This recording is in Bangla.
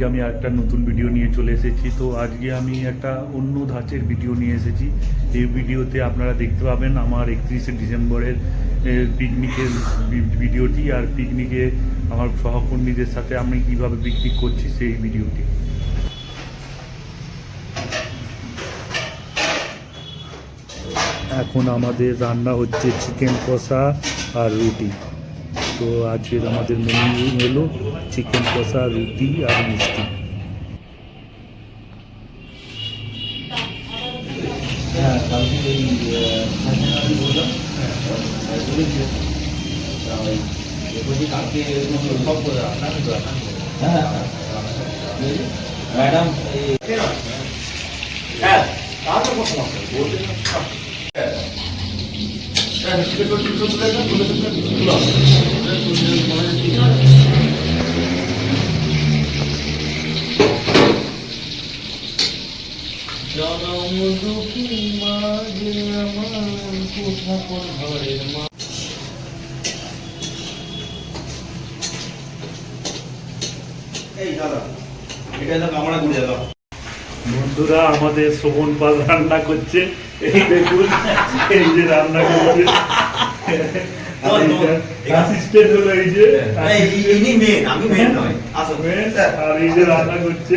আজকে আমি একটা নতুন ভিডিও নিয়ে চলে এসেছি। তো আজকে আমি একটা অন্য ধাঁচের ভিডিও নিয়ে এসেছি। এই ভিডিওতে আপনারা দেখতে পাবেন আমার 31শে ডিসেম্বরের পিকনিকের ভিডিওটি, আর পিকনিকে আমার সহকর্মীদের সাথে আমি কিভাবে পিকনিক করছি সেই ভিডিওটি। এখন আমাদের রান্না হচ্ছে চিকেন কষা আর রুটি। তো আজকের আমাদের মেনু হলো চিকেন কষা, রুটি আর মিষ্টি। ম্যাডাম জনম দুঃখী মাঝে আমার কোথাপন ঘরের মা। এই দাদা এটা তো কামড়া ঘুরে যাবে। বন্ধুরা, আমাদের শোভন পাল রান্না করছে। এই দেখুন, এই যে রান্না করছে। অ্যাসিস্ট্যান্ট হলো এই যে, ইনি মেন, আমি মেন নয়। আসো আর এই যে রান্না করছে।